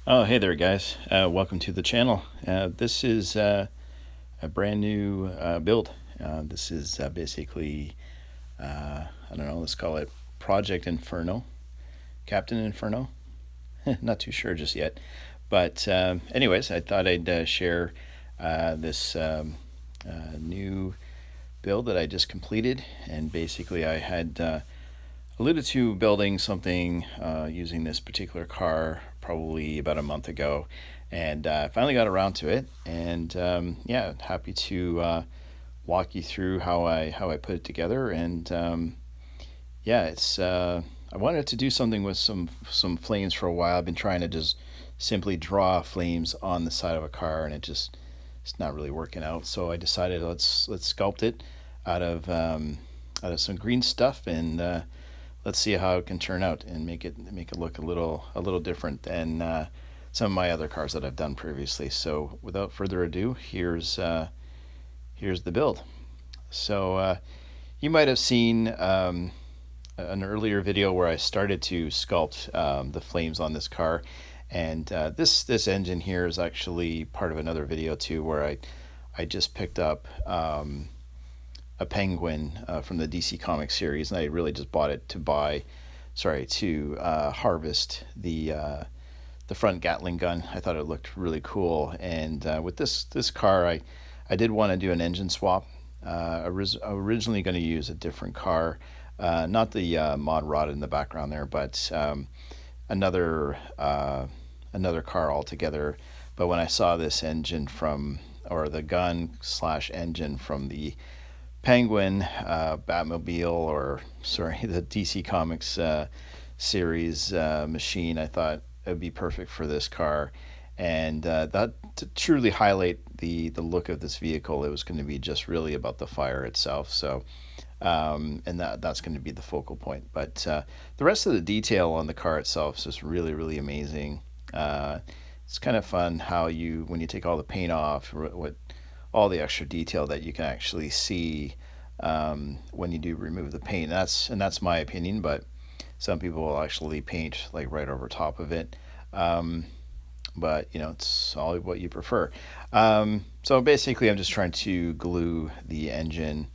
Oh, hey there, guys. Welcome to the channel. This is a brand new build. This is basically, I don't know, let's call it Project Inferno, Captain Inferno. Not too sure just yet. But, anyways, I thought I'd share this new build that I just completed. And basically, I had alluded to building something using this particular car probably about a month ago, and finally got around to it. And yeah, happy to walk you through how I put it together. And yeah, it's I wanted to do something with some flames for a while. I've been trying to just simply draw flames on the side of a car, and it's not really working out. So I decided let's sculpt it out of out of some green stuff, and let's see how it can turn out and make it look a little different than some of my other cars that I've done previously. So without further ado, here's the build. So you might have seen an earlier video where I started to sculpt the flames on this car, and this engine here is actually part of another video too, where I just picked up a penguin from the DC Comics series, and I really just bought it to harvest the front Gatling gun. I thought it looked really cool, and with this car, I did want to do an engine swap. Originally going to use a different car, not the mod rod in the background there, but another another car altogether. But when I saw this engine or the gun slash engine from the Penguin, Batmobile, or sorry, the DC Comics series machine, I thought it would be perfect for this car. And that to truly highlight the look of this vehicle, it was going to be just really about the fire itself. So, and that's going to be the focal point. But the rest of the detail on the car itself is just really amazing. It's kind of fun how when you take all the paint off, what all the extra detail that you can actually see when you do remove the paint. That's my opinion, but some people will actually paint like right over top of it. But it's all what you prefer. So basically, I'm just trying to glue the engine,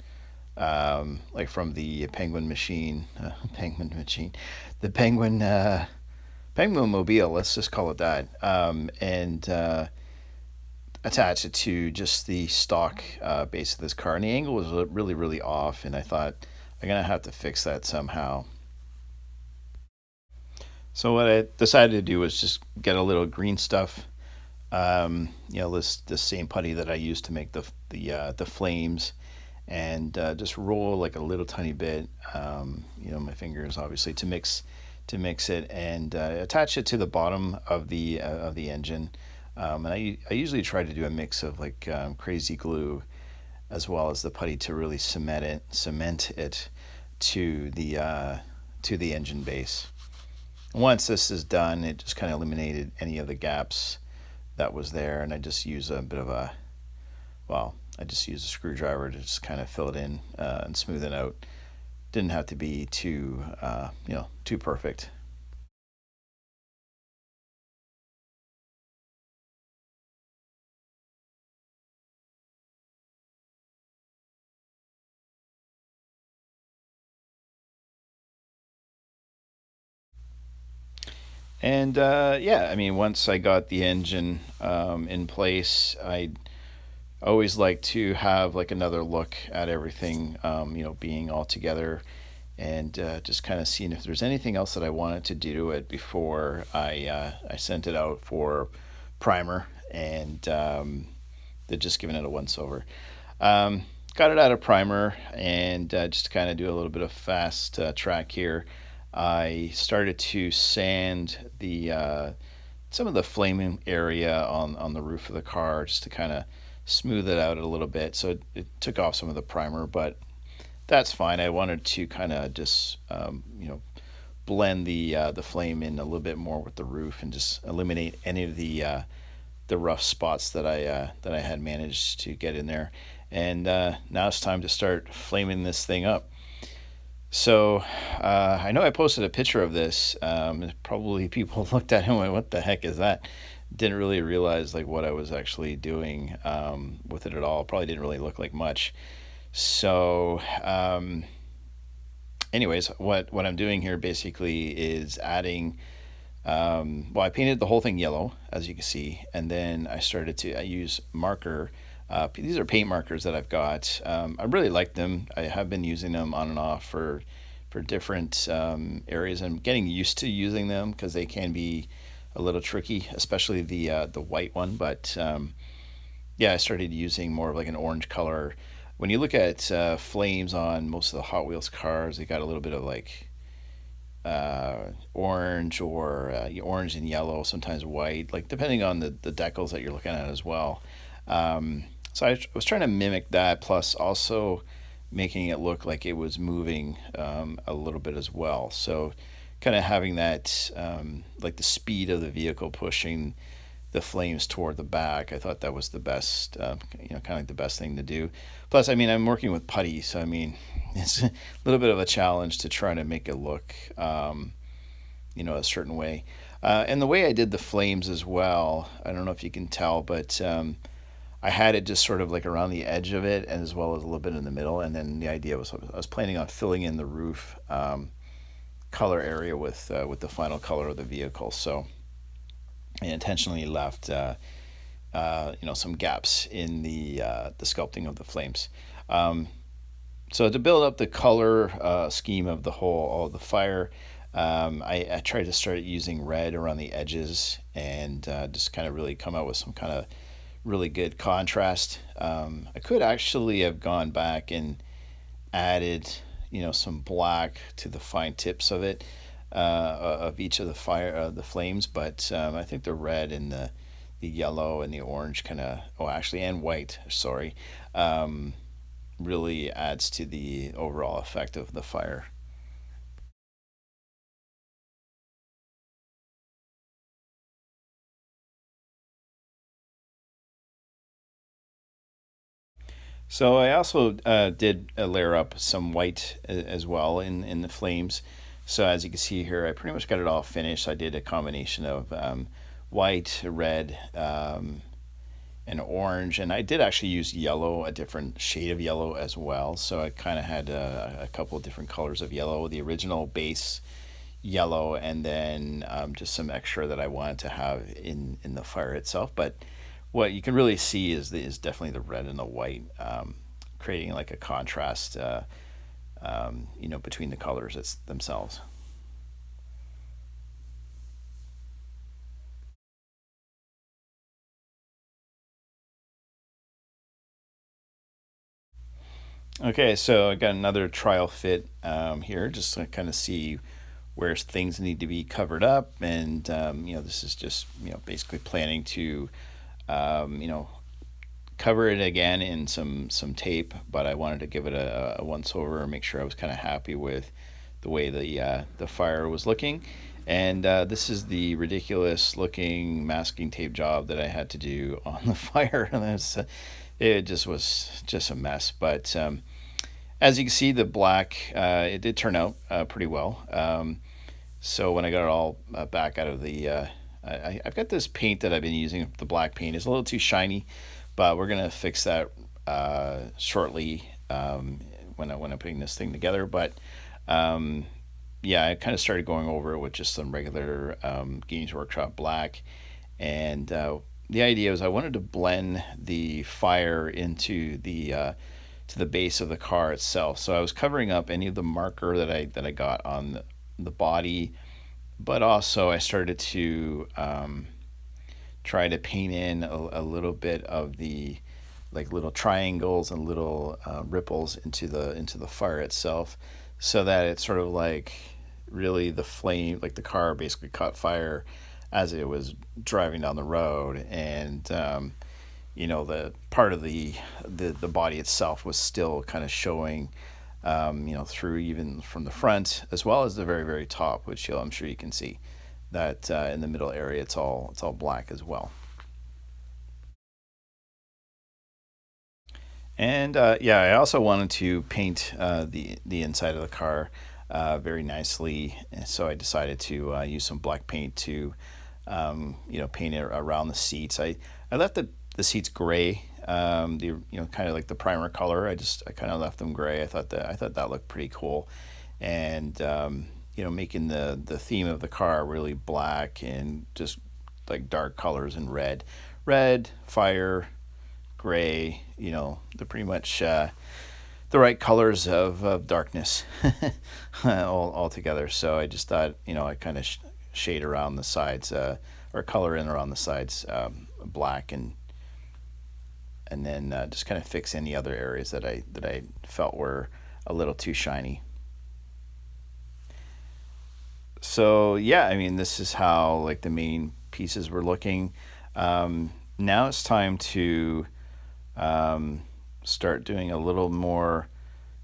like from the Penguin machine, the Penguin mobile. Let's just call it that, and attach it to just the stock base of this car. And the angle was really off, and I thought I'm gonna have to fix that somehow. So what I decided to do was just get a little green stuff. This same putty that I used to make the flames, and just roll like a little tiny bit. My fingers obviously to mix it, and attach it to the bottom of the engine. And I usually try to do a mix of like crazy glue as well as the putty to really cement it to the engine base. Once this is done, it just kind of eliminated any of the gaps that was there, and I just use I just use a screwdriver to just kind of fill it in and smooth it out. Didn't have to be too perfect. And yeah, I mean, once I got the engine in place, I always like to have like another look at everything, being all together, and just kind of seeing if there's anything else that I wanted to do to it before I sent it out for primer, and they're just giving it a once over. Got it out of primer, and just to kind of do a little bit of fast track here, I started to sand the some of the flaming area on the roof of the car, just to kind of smooth it out a little bit. So it took off some of the primer, but that's fine. I wanted to kind of just blend the flame in a little bit more with the roof, and just eliminate any of the rough spots that I had managed to get in there. And now it's time to start flaming this thing up. So I know I posted a picture of this. Probably people looked at it and went, "What the heck is that?" Didn't really realize like what I was actually doing with it at all. Probably didn't really look like much. So, anyways, what I'm doing here basically is adding. Well, I painted the whole thing yellow, as you can see, and then I use marker. These are paint markers that I've got. I really like them. I have been using them on and off for different areas. I'm getting used to using them because they can be a little tricky, especially the white one. But yeah, I started using more of like an orange color. When you look at flames on most of the Hot Wheels cars, they got a little bit of like orange or orange and yellow, sometimes white, like depending on the decals that you're looking at as well. So I was trying to mimic that, plus also making it look like it was moving a little bit as well. So kind of having that like the speed of the vehicle pushing the flames toward the back. I thought that was the best, kind of like the best thing to do. Plus, I mean, I'm working with putty, so I mean, it's a little bit of a challenge to try to make it look, a certain way. And the way I did the flames as well, I don't know if you can tell, but I had it just sort of like around the edge of it, as well as a little bit in the middle. And then the idea was I was planning on filling in the roof color area with the final color of the vehicle. So I intentionally left some gaps in the sculpting of the flames. So to build up the color scheme of all of the fire, I tried to start using red around the edges and just kind of really come out with some kind of really good contrast. I could actually have gone back and added, some black to the fine tips of it, of each of the flames, but I think the red and the yellow and the orange and white, sorry, really adds to the overall effect of the fire. So I also did layer up some white as well in the flames. So as you can see here, I pretty much got it all finished. I did a combination of white, red, and orange, and I did actually use yellow, a different shade of yellow as well. So I kind of had a couple of different colors of yellow, the original base yellow, and then just some extra that I wanted to have in the fire itself. But what you can really see is definitely the red and the white, creating like a contrast, between the colors themselves. Okay, so I got another trial fit here, just to kind of see where things need to be covered up, and this is just basically planning to um, you know cover it again in some tape, but I wanted to give it a once over and make sure I was kind of happy with the way the fire was looking. And this is the ridiculous looking masking tape job that I had to do on the fire. And it just was just a mess. But as you can see, the black, it did turn out pretty well. So when I got it all back out of I've got this paint that I've been using, the black paint. It's a little too shiny, but we're gonna fix that shortly when I'm putting this thing together. But um, yeah, I kind of started going over it with just some regular Games Workshop black, and the idea was I wanted to blend the fire into to the base of the car itself. So I was covering up any of the marker that I got on the body, but also I started to try to paint in a little bit of the like little triangles and little ripples into the fire itself, so that it's sort of like really the flame, like the car basically caught fire as it was driving down the road, and the part of the body itself was still kind of showing, through even from the front as well as the very very top, which I'm sure you can see that in the middle area it's all black as well. And yeah, I also wanted to paint the inside of the car very nicely, and so I decided to use some black paint to paint it around the seats. I left the seats gray, the kind of like the primer color. I kind of left them gray. I thought that looked pretty cool, and making the theme of the car really black and just like dark colors and red, fire, gray. They're pretty much the right colors of darkness all together. So I just thought, I kind of shade around the sides, or color in around the sides, black, and then just kind of fix any other areas that I felt were a little too shiny. So yeah, I mean, this is how like the main pieces were looking. Now it's time to um, start doing a little more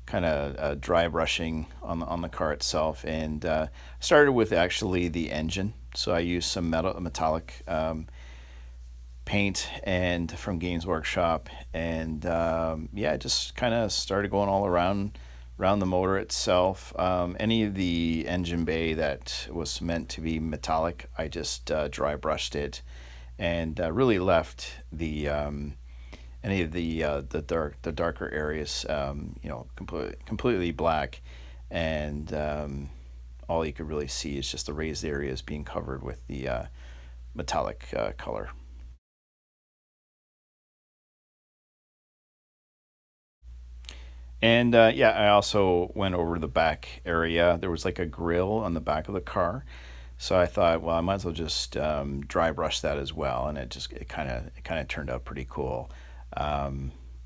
kind of dry brushing on the car itself, and started with actually the engine. So I used some metallic paint and from Games Workshop, and yeah, I just kind of started going all around the motor itself. Any of the engine bay that was meant to be metallic, I just dry brushed it, and really left the any of the darker areas, completely black, and all you could really see is just the raised areas being covered with the metallic color. And yeah, I also went over the back area. There was like a grill on the back of the car, so I thought, well, I might as well just dry brush that as well, and it kind of turned out pretty cool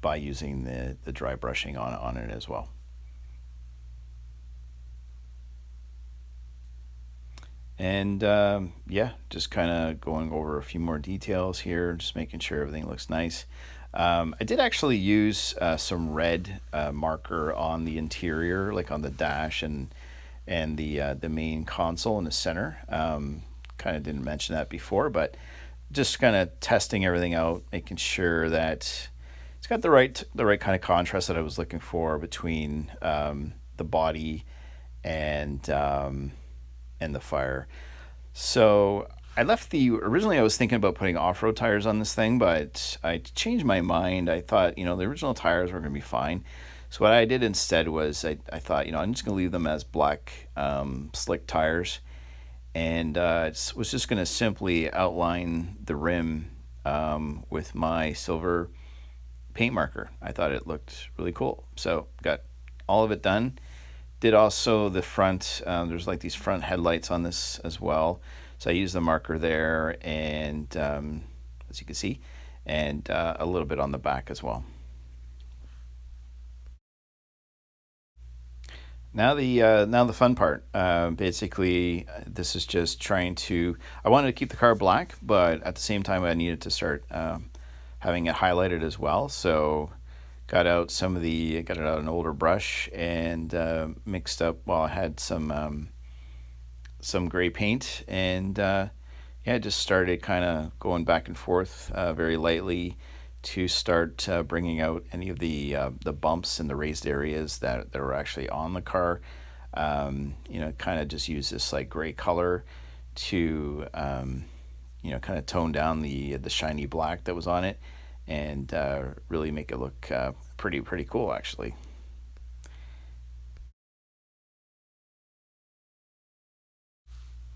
by using the dry brushing on it as well. And yeah, just kind of going over a few more details here, just making sure everything looks nice. I did actually use some red marker on the interior, like on the dash and the main console in the center. Kind of didn't mention that before, but just kind of testing everything out, making sure that it's got the right kind of contrast that I was looking for between the body and and the fire. So I left the originally I was thinking about putting off-road tires on this thing, but I changed my mind. I thought, the original tires were going to be fine. So what I did instead was I thought, I'm just going to leave them as black slick tires, and was just going to simply outline the rim with my silver paint marker. I thought it looked really cool. So got all of it done. Did also the front, there's like these front headlights on this as well. So I used the marker there, and as you can see, and a little bit on the back as well. Now the fun part. Basically, this is just trying to. I wanted to keep the car black, but at the same time, I needed to start having it highlighted as well. So got it out an older brush, and mixed up. Well, I had some gray paint, and yeah, just started kind of going back and forth very lightly to start bringing out any of the bumps and the raised areas that were actually on the car. Kind of just use this like gray color to kind of tone down the shiny black that was on it, and really make it look pretty cool actually.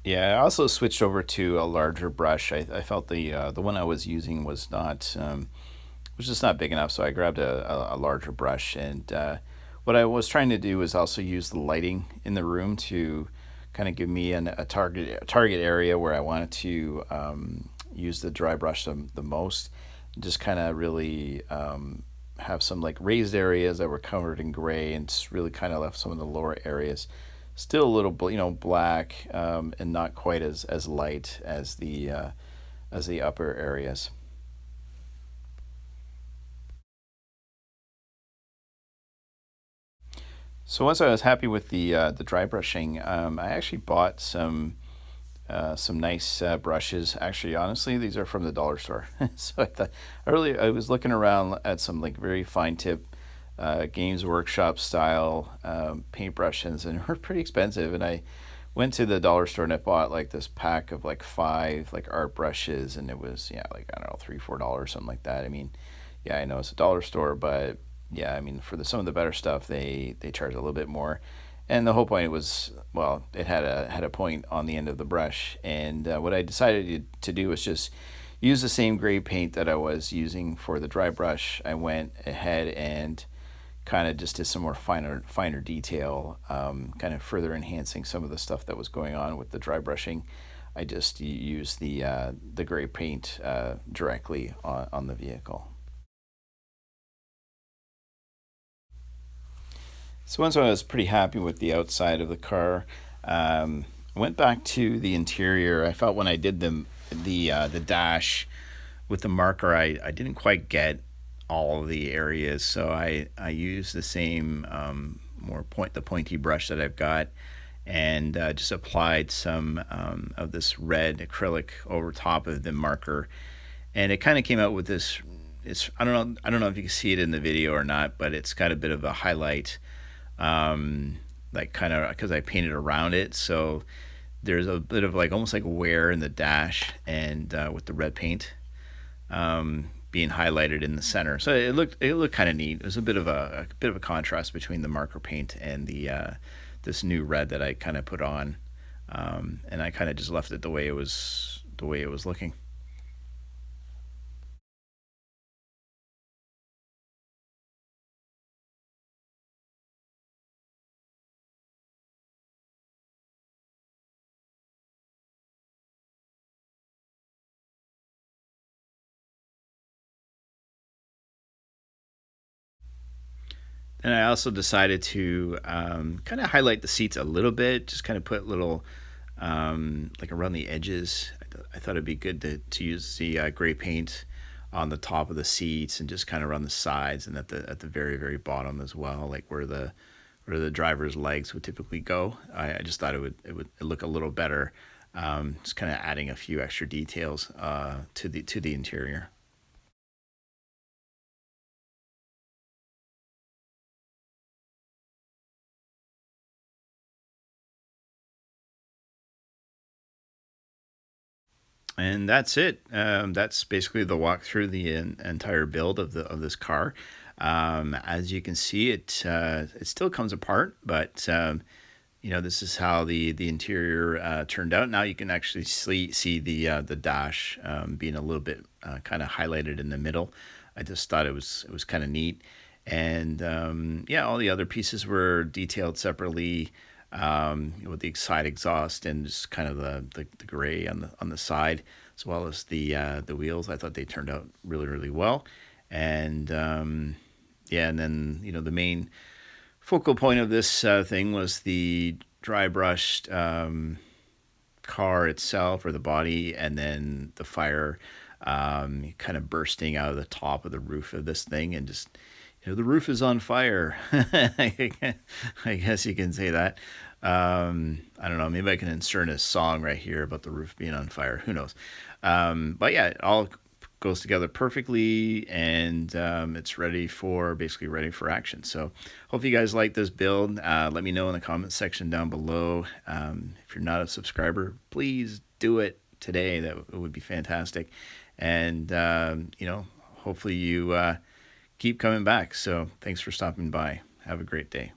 Yeah, I also switched over to a larger brush. I felt the one I was using was just not big enough, so I grabbed a larger brush. And what I was trying to do was also use the lighting in the room to kind of give me a target area where I wanted to use the dry brush the most. Just kind of really have some like raised areas that were covered in gray, and just really kind of left some of the lower areas still a little black, and not quite as light as the upper areas. So once I was happy with the dry brushing, I actually bought some some nice brushes. Actually, honestly, these are from the dollar store. So I thought earlier I was looking around at some like very fine tip Games Workshop style paintbrushes, and they're pretty expensive. And I went to the dollar store and I bought like this pack of like five like art brushes, and it was, yeah, like I don't know, $3 or $4, something like that. I mean, yeah, I know it's a dollar store, but yeah, I mean, for some of the better stuff, they charge a little bit more. And the whole point was, well, it had a point on the end of the brush, and what I decided to do was just use the same gray paint that I was using for the dry brush. I went ahead and kind of just did some more finer detail, kind of further enhancing some of the stuff that was going on with the dry brushing. I just used the gray paint directly on the vehicle. So once I was pretty happy with the outside of the car, went back to the interior. I felt when I did the dash with the marker, I didn't quite get all of the areas, so I used the same the pointy brush that I've got, and just applied some of this red acrylic over top of the marker, and it kind of came out with this. It's I don't know if you can see it in the video or not, but it's got a bit of a highlight, like kind of because I painted around it, so there's a bit of like almost like wear in the dash, and with the red paint being highlighted in the center. So it looked kind of neat. It was a bit of a contrast between the marker paint and the this new red that I kind of put on, and I kind of just left it the way it was looking. And I also decided to kind of highlight the seats a little bit, just kind of put little like around the edges. I thought it'd be good to use the gray paint on the top of the seats and just kind of around the sides and at the very very bottom as well, like where the driver's legs would typically go. I just thought it would look a little better, just kind of adding a few extra details to the interior. And that's it. That's basically the walk through the entire build of this car. As you can see, it still comes apart, but this is how the interior turned out. Now you can actually see the dash being a little bit kind of highlighted in the middle. I just thought it was kind of neat, and yeah, all the other pieces were detailed separately, with the side exhaust and just kind of the gray on the side, as well as the wheels. I thought they turned out really really well, and yeah, and then the main focal point of this thing was the dry brushed car itself, or the body, and then the fire kind of bursting out of the top of the roof of this thing, and just the roof is on fire. I guess you can say that. I don't know. Maybe I can insert a song right here about the roof being on fire. Who knows? But yeah, it all goes together perfectly, and it's basically ready for action. So hope you guys like this build. Let me know in the comment section down below. If you're not a subscriber, please do it today. That would be fantastic. And hopefully you keep coming back. So thanks for stopping by. Have a great day.